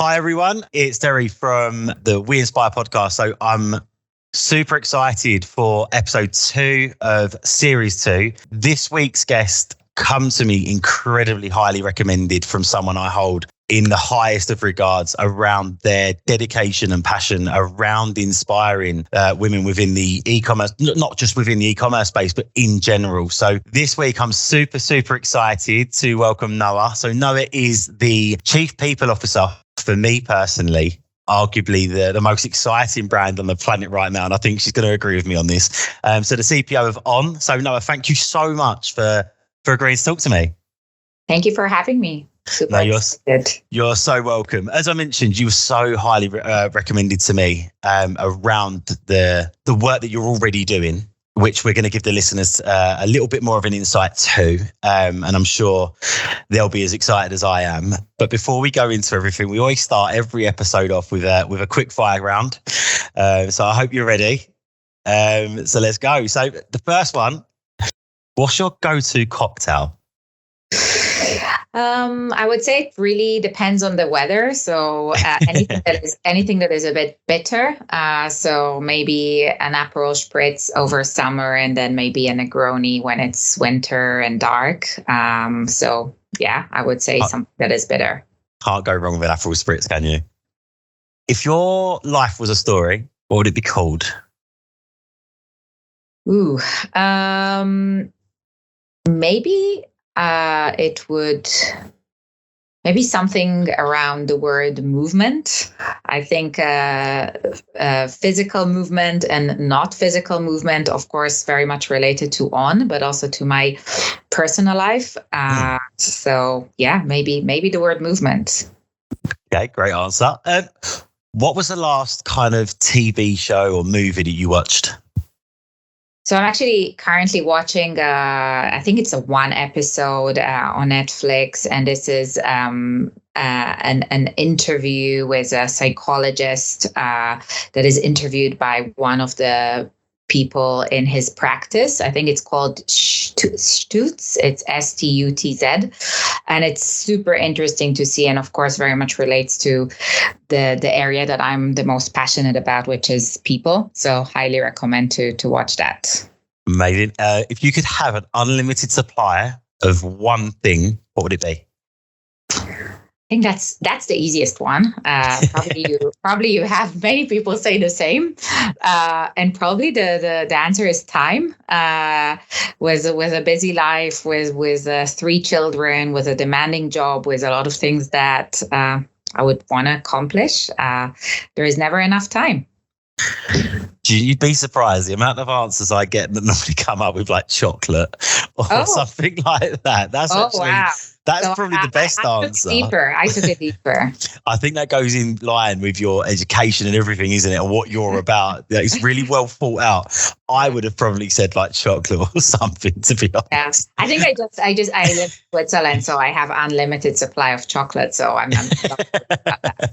Hi, everyone. It's Derry from the We Inspire podcast. So I'm super excited for episode 2 of series 2. This week's guest comes to me incredibly highly recommended from someone I hold in the highest of regards around their dedication and passion around inspiring women within the e-commerce, not just within the e-commerce space, but in general. So this week, I'm super excited to welcome Noa. So Noa is the Chief People Officer for me personally, arguably the most exciting brand on the planet right now. And I think she's going to agree with me on this. So the CPO of On. So Noa, thank you so much for agreeing to talk to me. Thank you for having me. Super excited. You're so welcome. As I mentioned, you were so highly recommended to me around the work that you're already doing, which we're going to give the listeners a little bit more of an insight to. And I'm sure they'll be as excited as I am. But before we go into everything, we always start every episode off with a quick fire round. So I hope you're ready. So let's go. So the first one, what's your go-to cocktail? I would say it really depends on the weather. So anything that is a bit bitter. So maybe an Aperol Spritz over summer, and then maybe a Negroni when it's winter and dark. So yeah, I would say something that is bitter. Can't go wrong with an Aperol Spritz, can you? If your life was a story, what would it be called? Ooh, maybe. It would maybe something around the word movement. I think physical movement and not physical movement, of course, very much related to On, but also to my personal life. So yeah, maybe the word movement. Okay, great answer. What was the last kind of TV show or movie that you watched? So I'm actually currently watching, I think it's a one episode on Netflix, and this is an interview with a psychologist that is interviewed by one of the people in his practice. I think it's called S2.E2. It's S2.E2. And it's super interesting to see, and of course very much relates to the area that I'm the most passionate about, which is people. So highly recommend to watch that. Amazing. If you could have an unlimited supply of one thing, what would it be? I think that's the easiest one. Probably you have many people say the same, and probably the answer is time. With a busy life, with 3 children, with a demanding job, with a lot of things that I would want to accomplish, there is never enough time. You'd be surprised the amount of answers I get that normally come up with like chocolate or something like that. That's probably the best answer. I took it deeper. I think that goes in line with your education and everything, isn't it? And what you're about. It's really well thought out. I would have probably said like chocolate or something, to be honest. Yeah. I think I live in Switzerland, so I have unlimited supply of chocolate. So I'm about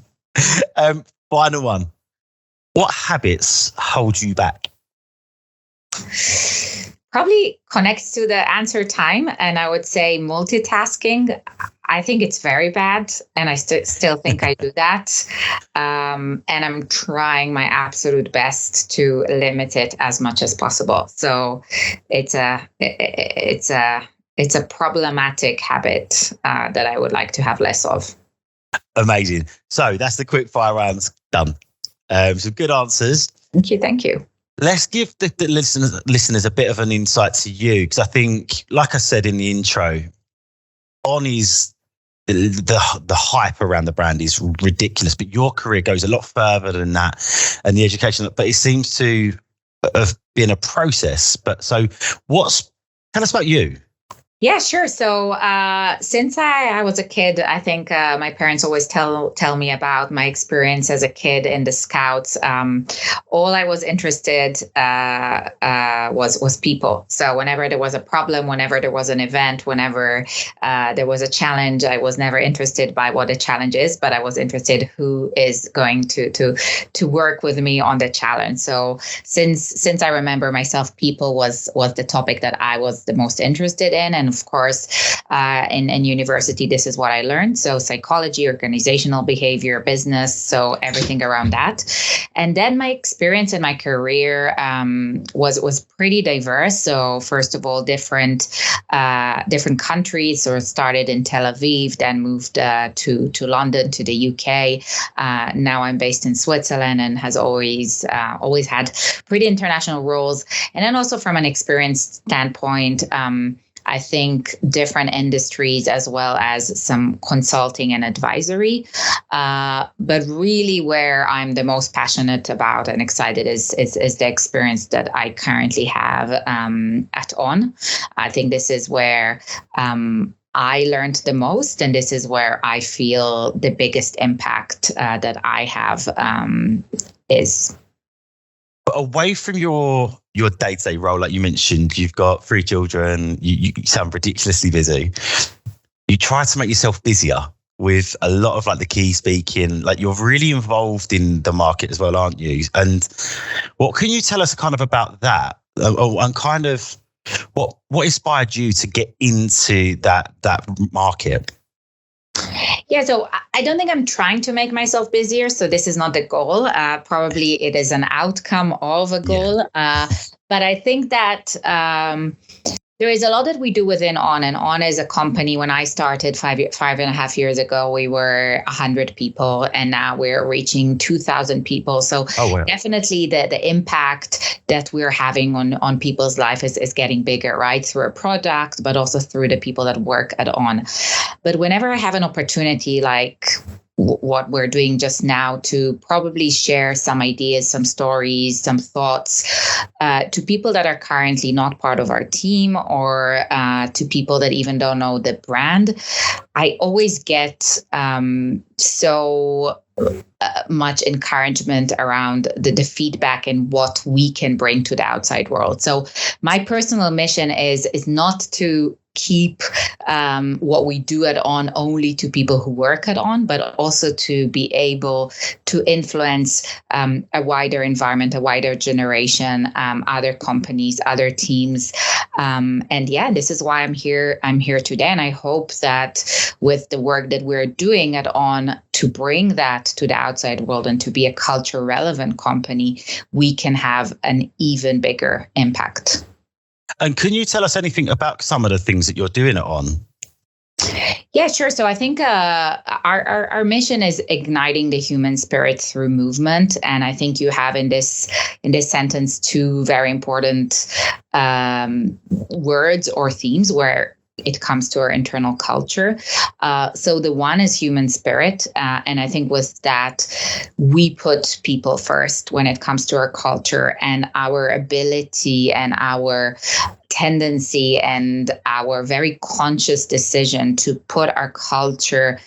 that. Final one. What habits hold you back? Probably connects to the answer time. And I would say multitasking. I think it's very bad. And I still think I do that. And I'm trying my absolute best to limit it as much as possible. So it's a problematic habit that I would like to have less of. Amazing. So that's the quick fire rounds done. Some good answers. Thank you. Let's give the listeners a bit of an insight to you, because I think, like I said in the intro, On is the hype around the brand is ridiculous, but your career goes a lot further than that, and the education. But it seems to have been a process. But so, tell us about you. Yeah, sure. So since I was a kid, I think my parents always tell me about my experience as a kid in the Scouts. All I was interested was people. So whenever there was a problem, whenever there was an event, whenever there was a challenge, I was never interested by what the challenge is, but I was interested who is going to work with me on the challenge. So since I remember myself, people was the topic that I was the most interested in. And And of course, in university, this is what I learned. So psychology, organizational behavior, business, so everything around that. And then my experience in my career was pretty diverse. So first of all, different countries. So I started in Tel Aviv, then moved to London, to the UK. Now I'm based in Switzerland, and has always had pretty international roles. And then also from an experience standpoint, I think different industries as well as some consulting and advisory. But really where I'm the most passionate about and excited is the experience that I currently have at On. I think this is where I learned the most, and this is where I feel the biggest impact that I have is. But away from your day-to-day role, like you mentioned, you've got 3 children, you sound ridiculously busy. You try to make yourself busier with a lot of like the key speaking, like you're really involved in the market as well, aren't you? And what can you tell us kind of about that? And kind of what inspired you to get into that market? Yeah, so I don't think I'm trying to make myself busier. So this is not the goal. Probably it is an outcome of a goal. Yeah. But I think that there is a lot that we do within On, and On is a company. When I started 5.5 years ago, we were 100 people, and now we're reaching 2,000 people. So definitely the impact that we're having on people's life is getting bigger, right? Through a product, but also through the people that work at On. But whenever I have an opportunity like what we're doing just now to probably share some ideas, some stories, some thoughts to people that are currently not part of our team, or to people that even don't know the brand, I always get so much encouragement around the feedback and what we can bring to the outside world. So my personal mission is not to keep what we do at On only to people who work at On, but also to be able to influence a wider environment, a wider generation, other companies, other teams. And yeah, this is why I'm here today. And I hope that with the work that we're doing at On to bring that to the outside world and to be a culture relevant company, we can have an even bigger impact. And can you tell us anything about some of the things that you're doing at On? Yeah, sure. So I think our mission is igniting the human spirit through movement, and I think you have in this sentence 2 very important words or themes where it comes to our internal culture. So the one is human spirit. And I think with that, we put people first when it comes to our culture, and our ability and our tendency and our very conscious decision to put our culture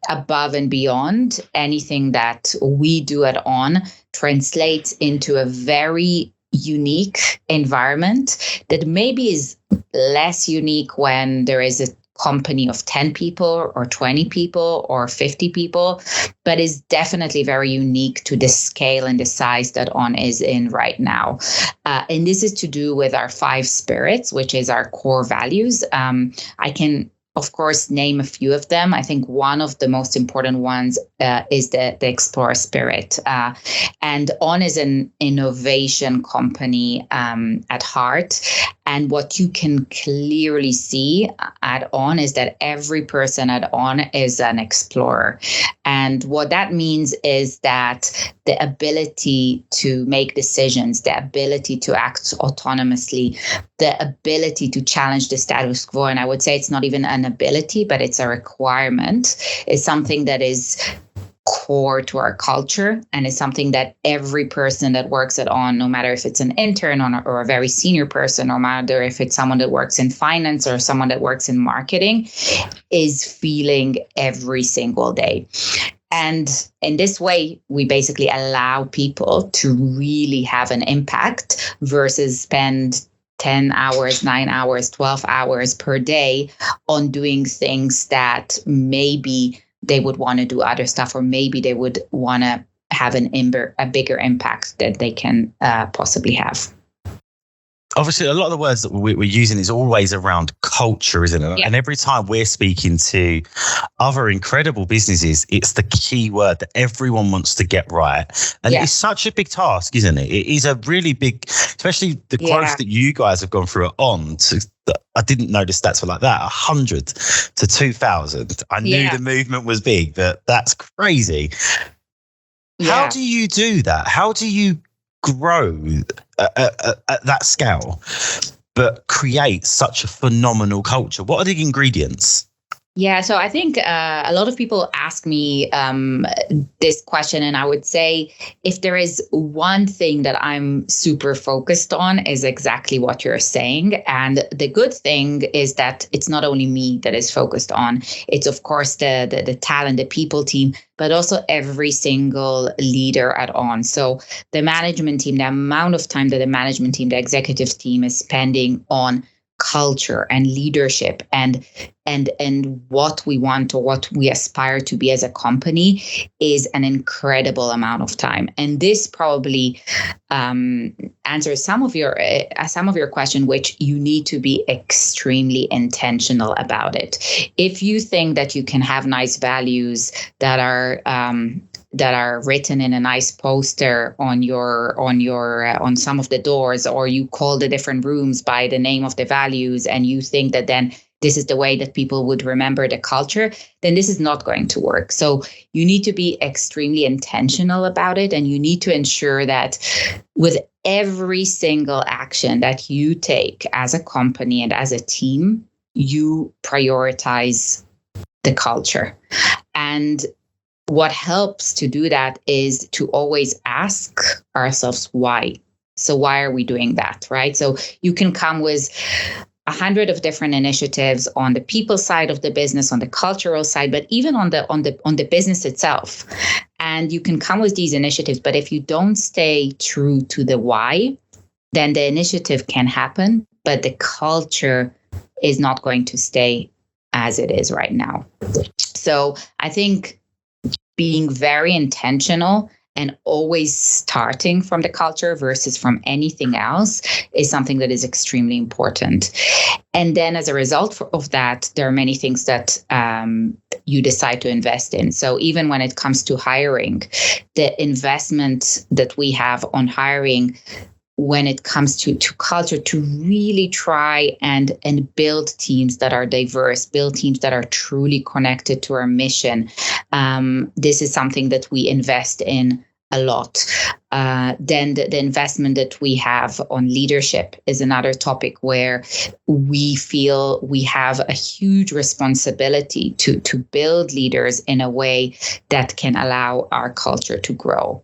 above and beyond anything that we do at On translates into a very unique environment that maybe is less unique when there is a company of 10 people or 20 people or 50 people, but is definitely very unique to the scale and the size that On is in right now. And this is to do with our 5 spirits, which is our core values. I can, of course, name a few of them. I think one of the most important ones is the explorer spirit. And On is an innovation company at heart. And what you can clearly see at On is that every person at On is an explorer. And what that means is that the ability to make decisions, the ability to act autonomously, the ability to challenge the status quo, and I would say it's not even an ability, but it's a requirement, is something that is core to our culture, and it's something that every person that works at On, no matter if it's an intern or a very senior person, no matter if it's someone that works in finance or someone that works in marketing, is feeling every single day. And in this way, we basically allow people to really have an impact versus spend 10 hours, 9 hours, 12 hours per day on doing things that maybe they would want to do other stuff, or maybe they would want to have a bigger impact that they can possibly have. obviously a lot of the words that we're using is always around culture, isn't it? Yeah. And every time we're speaking to other incredible businesses, it's the key word that everyone wants to get right. And it's such a big task, isn't it? It is a really big, especially the growth that you guys have gone through it on to. I didn't know the stats were like that, 100 to 2,000. I knew the movement was big, but that's crazy. Yeah. How do you do that? How do you grow at that scale, but create such a phenomenal culture? What are the ingredients? Yeah, so I think a lot of people ask me this question, and I would say if there is one thing that I'm super focused on is exactly what you're saying. And the good thing is that it's not only me that is focused on, it's of course the talent, the people team, but also every single leader at On. So the management team, the amount of time that the management team, the executive team is spending on culture and leadership and what we want or what we aspire to be as a company is an incredible amount of time. And this probably answers some of your question, which you need to be extremely intentional about it. If you think that you can have nice values that are written in a nice poster on some of the doors, or you call the different rooms by the name of the values, and you think that then this is the way that people would remember the culture, then this is not going to work. So you need to be extremely intentional about it, and you need to ensure that with every single action that you take as a company and as a team, you prioritize the culture. And what helps to do that is to always ask ourselves why. So why are we doing that, right? So you can come with 100 of different initiatives on the people side of the business, on the cultural side, but even on the business itself. And you can come with these initiatives, but if you don't stay true to the why, then the initiative can happen, but the culture is not going to stay as it is right now. So I think being very intentional and always starting from the culture versus from anything else is something that is extremely important. And then as a result of that, there are many things that you decide to invest in. So even when it comes to hiring, the investment that we have on hiring when it comes to culture, to really try and build teams that are diverse, build teams that are truly connected to our mission. This is something that we invest in a lot. Then the investment that we have on leadership is another topic where we feel we have a huge responsibility to build leaders in a way that can allow our culture to grow.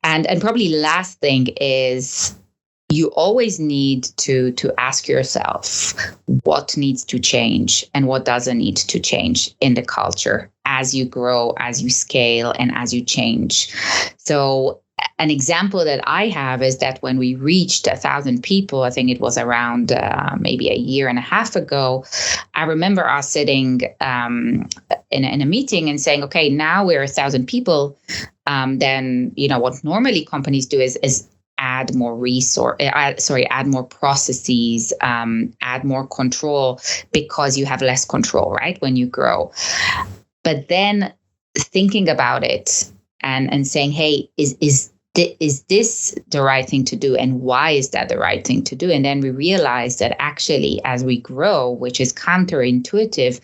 And probably last thing is you always need to ask yourself what needs to change and what doesn't need to change in the culture as you grow, as you scale, and as you change. So an example that I have is that when we reached 1,000 people, I think it was around maybe a year and a half ago, I remember us sitting in a meeting and saying, okay, now we're 1,000 people. Then, what normally companies do is add more add more processes, add more control, because you have less control, right, when you grow. But then thinking about it and saying, hey, is this the right thing to do? And why is that the right thing to do? And then we realized that actually, as we grow, which is counterintuitive,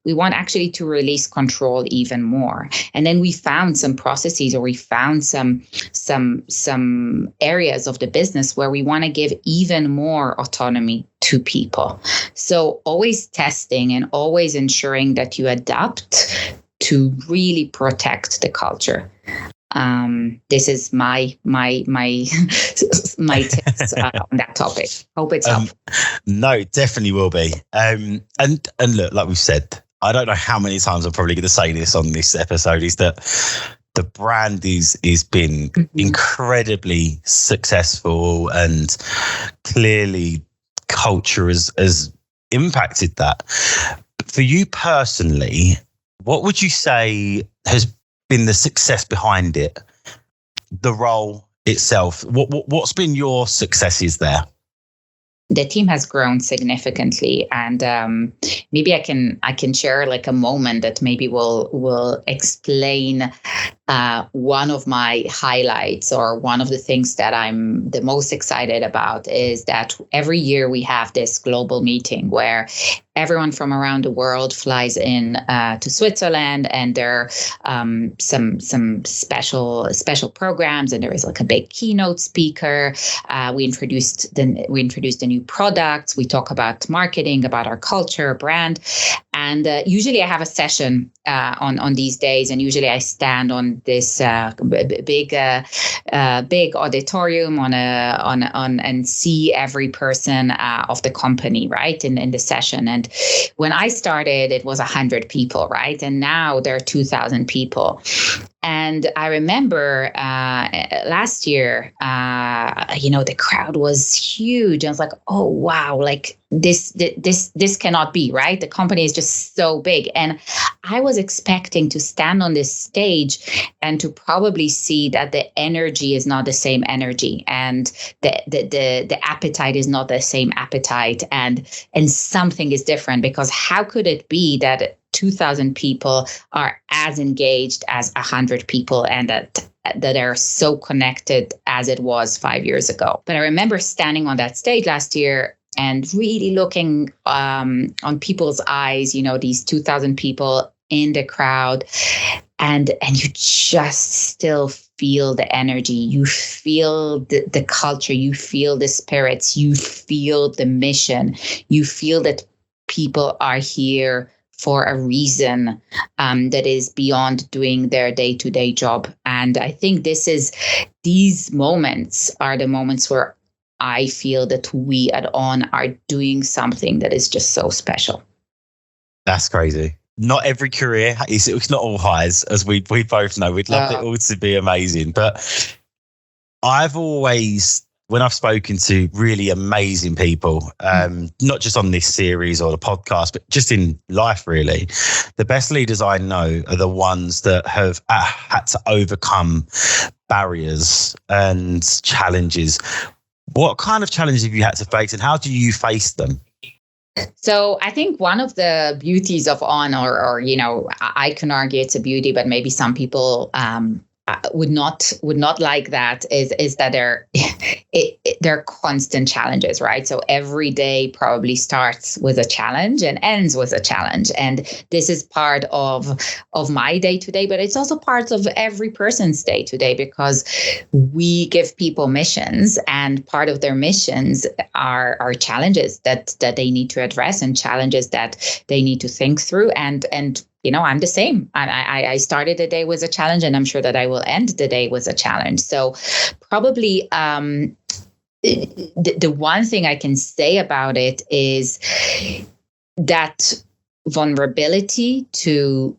we want actually to release control even more. And then we found some processes, or we found some areas of the business where we want to give even more autonomy to people. So always testing and always ensuring that you adapt to really protect the culture. This is my tips on that topic. Hope it's helpful. No, it definitely will be. And look, like we've said, I don't know how many times I'm probably going to say this on this episode, is that the brand is been incredibly successful, and clearly culture has impacted that. But for you personally, what would you say has been the success behind it? The role itself. What's been your successes there? the team has grown significantly, and maybe I can share like a moment that maybe will explain one of my highlights, or one of the things that I'm the most excited about, is that every year we have this global meeting where everyone from around the world flies in to Switzerland, and there are some special programs, and there is like a big keynote speaker. We introduced the new products. We talk about marketing, about our culture, brand, and usually I have a session on these days, and usually I stand on this big auditorium and see every person of the company, right, in the session. And when I started, it was 100 people, right, and now there are 2,000 people. And I remember last year, the crowd was huge. I was like, oh, wow, like this cannot be, right? The company is just so big. And I was expecting to stand on this stage and to probably see that the energy is not the same energy, and the appetite is not the same appetite, and something is different, because how could it be that 2,000 people are as engaged as 100 people, and that are so connected as it was 5 years ago? But I remember standing on that stage last year and really looking on people's eyes, these 2,000 people in the crowd, and you just still feel the energy, you feel the culture, you feel the spirits, you feel the mission, you feel that people are here for a reason that is beyond doing their day-to-day job. And I think these moments are the moments where I feel that we at On are doing something that is just so special. That's crazy. Not every career it's not all highs, as we both know. We'd love it all to be amazing, but I've always, when I've spoken to really amazing people, not just on this series or the podcast, but just in life, really, the best leaders I know are the ones that have had to overcome barriers and challenges. What kind of challenges have you had to face, and how do you face them? So I think one of the beauties of On, or I can argue it's a beauty, but maybe some people would not like that, is that they're constant challenges, right? So every day probably starts with a challenge and ends with a challenge, and this is part of my day to day, but it's also part of every person's day to day, because we give people missions, and part of their missions are challenges that they need to address, and challenges that they need to think through, and I'm the same. I started the day with a challenge, and I'm sure that I will end the day with a challenge. So probably the one thing I can say about it is that vulnerability to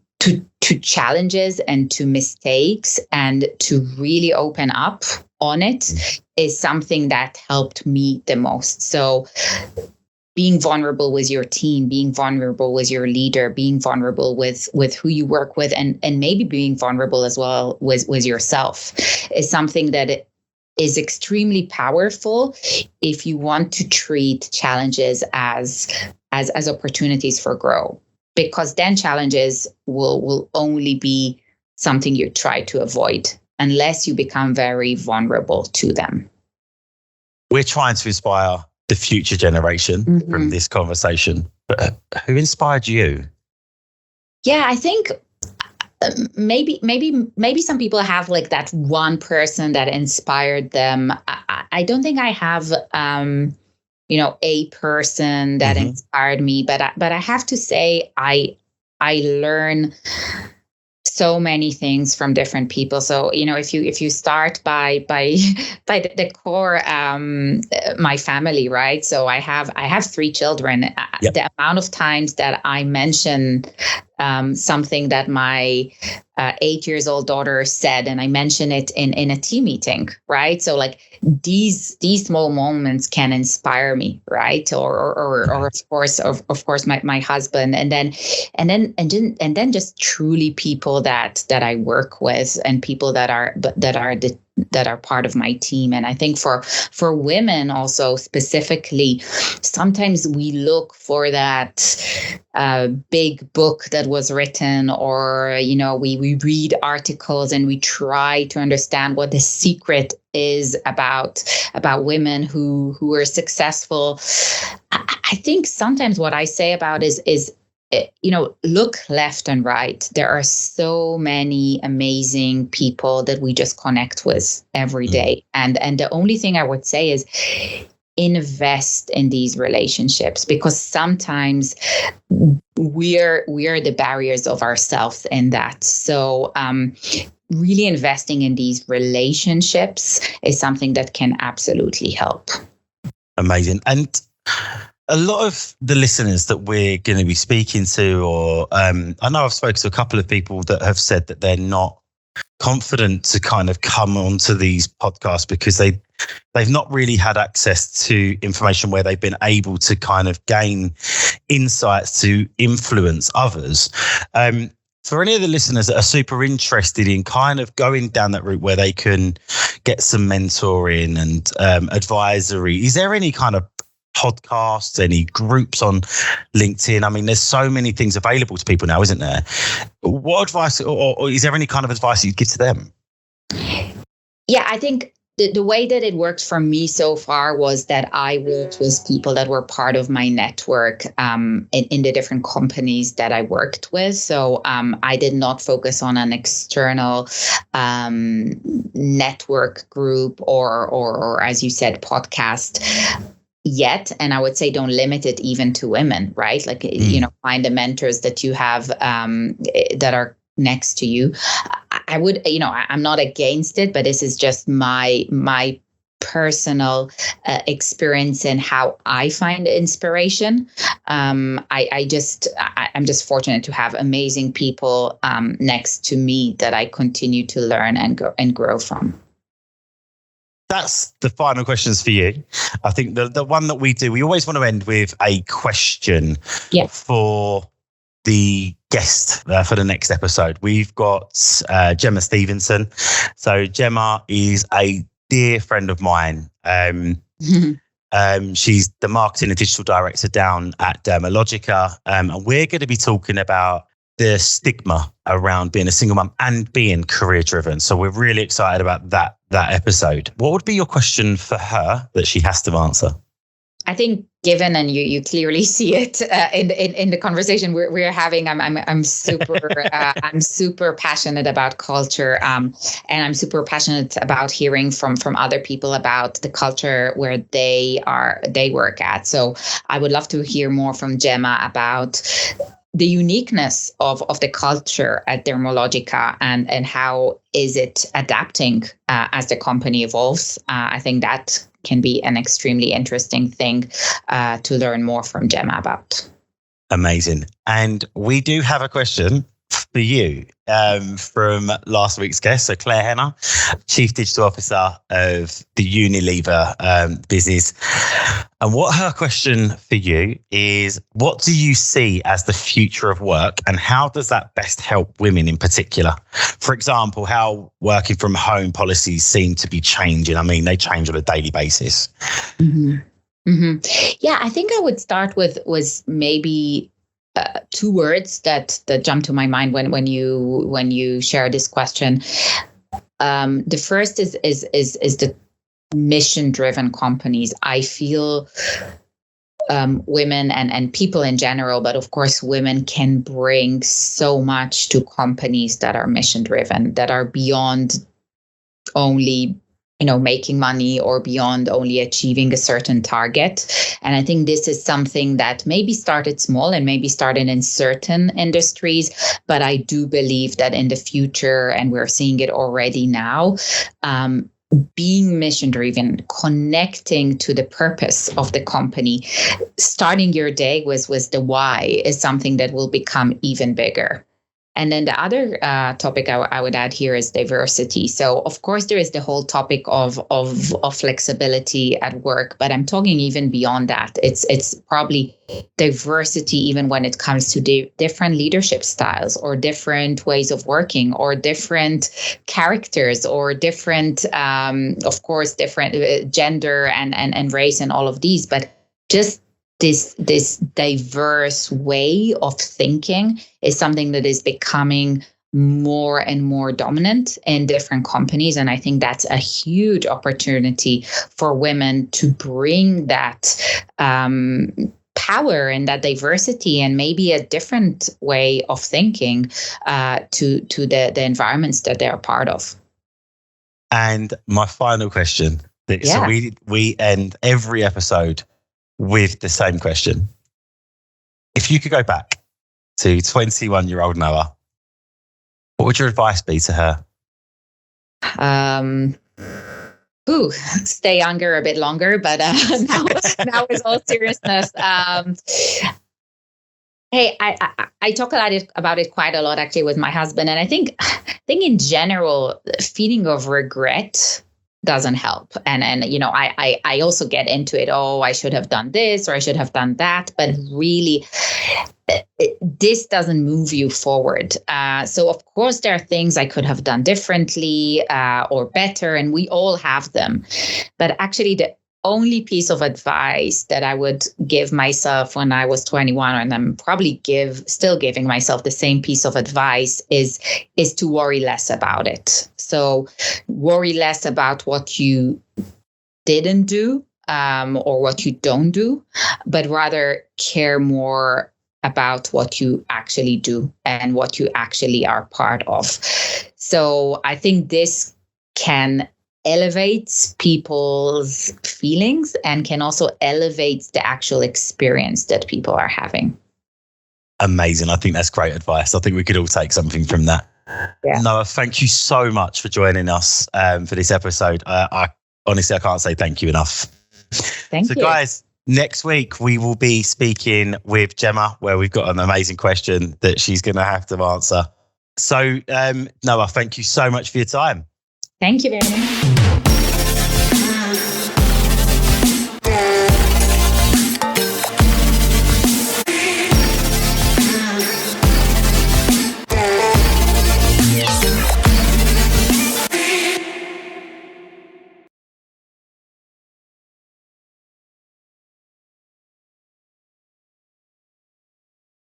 challenges and to mistakes, and to really open up on it, is something that helped me the most. So being vulnerable with your team, being vulnerable with your leader, being vulnerable with who you work with, and maybe being vulnerable as well with yourself, is something that is extremely powerful if you want to treat challenges as opportunities for growth, because then challenges will only be something you try to avoid unless you become very vulnerable to them. We're trying to inspire the future generation from this conversation. But who inspired you? Yeah, I think maybe some people have like that one person that inspired them. I don't think I have a person that inspired me, but I have to say I learn so many things from different people. So, if you start by the core, my family, right? So I have 3 children. Yep. The amount of times that I mention something that my 8-year-old daughter said, and I mention it in a team meeting, right? So like these small moments can inspire me, right? Or of course my husband, and then just truly people that I work with, and people that are that are part of my team. And I think for women also specifically, sometimes we look for that big book that was written, or we read articles and we try to understand what the secret is about women who are successful. I think sometimes what I say about is look left and right. There are so many amazing people that we just connect with every day. And the only thing I would say is invest in these relationships, because sometimes we're the barriers of ourselves in that. So really investing in these relationships is something that can absolutely help. Amazing. And a lot of the listeners that we're going to be speaking to, or I know I've spoken to a couple of people that have said that they're not confident to kind of come onto these podcasts because they've not really had access to information where they've been able to kind of gain insights to influence others. For any of the listeners that are super interested in kind of going down that route where they can get some mentoring and advisory, is there any kind of podcasts, any groups on LinkedIn? I mean, there's so many things available to people now, isn't there? What advice, or is there any kind of advice you'd give to them? Yeah, I think the way that it worked for me so far was that I worked with people that were part of my network in the different companies that I worked with. So I did not focus on an external network group or as you said, podcast yet. And I would say don't limit it even to women, right? Like, find the mentors that you have that are next to you. I would, I'm not against it, but this is just my personal experience and how I find inspiration. I'm just fortunate to have amazing people next to me that I continue to learn and grow from. That's the final questions for you. I think the one that we always want to end with a question for the guest for the next episode. We've got Gemma Stevenson. So Gemma is a dear friend of mine. She's the marketing and digital director down at Dermalogica. And we're going to be talking about the stigma around being a single mum and being career driven. So we're really excited about that episode. What would be your question for her that she has to answer? I think, given, and you clearly see it in the conversation we're having, I'm super passionate about culture, and I'm super passionate about hearing from other people about the culture where they work at. So I would love to hear more from Gemma about the uniqueness of the culture at Dermalogica and how is it adapting as the company evolves. I think that can be an extremely interesting thing to learn more from Gemma about. Amazing. And we do have a question for you from last week's guest. So Claire Henner, Chief Digital Officer of the Unilever business. And what her question for you is, what do you see as the future of work and how does that best help women in particular? For example, how working from home policies seem to be changing. I mean, they change on a daily basis. Mm-hmm. Mm-hmm. Yeah, I think I would start with maybe two words that jump to my mind when you share this question. The first is the mission-driven companies. I feel women and people in general, but of course women can bring so much to companies that are mission-driven, that are beyond only making money or beyond only achieving a certain target. And I think this is something that maybe started small and maybe started in certain industries, but I do believe that in the future, and we're seeing it already now, being mission driven, connecting to the purpose of the company, starting your day with the why is something that will become even bigger. And then the other topic I would add here is diversity. So of course there is the whole topic of flexibility at work, but I'm talking even beyond that. It's probably diversity even when it comes to different leadership styles or different ways of working or different characters or different, of course, different gender and race and all of these, but just this diverse way of thinking is something that is becoming more and more dominant in different companies. And I think that's a huge opportunity for women to bring that power and that diversity and maybe a different way of thinking to the environments that they're part of. And my final question. So we end every episode with the same question. If you could go back to 21-year-old Noa, what would your advice be to her? Stay younger a bit longer, but now is all seriousness. Hey, I talk about it quite a lot actually with my husband, and I think in general, feeling of regret doesn't help. And I also get into it. Oh, I should have done this or I should have done that. But really, this doesn't move you forward. So of course, there are things I could have done differently or better, and we all have them. But actually, the only piece of advice that I would give myself when I was 21, and I'm probably still giving myself the same piece of advice, is to worry less about it. So worry less about what you didn't do or what you don't do, but rather care more about what you actually do and what you actually are part of. So I think this can elevate people's feelings and can also elevate the actual experience that people are having. Amazing. I think that's great advice. I think we could all take something from that. Yeah. Noa, thank you so much for joining us for this episode. I honestly can't say thank you enough. Thank you. So guys, next week we will be speaking with Gemma, where we've got an amazing question that she's going to have to answer. So Noa, thank you so much for your time. Thank you very much.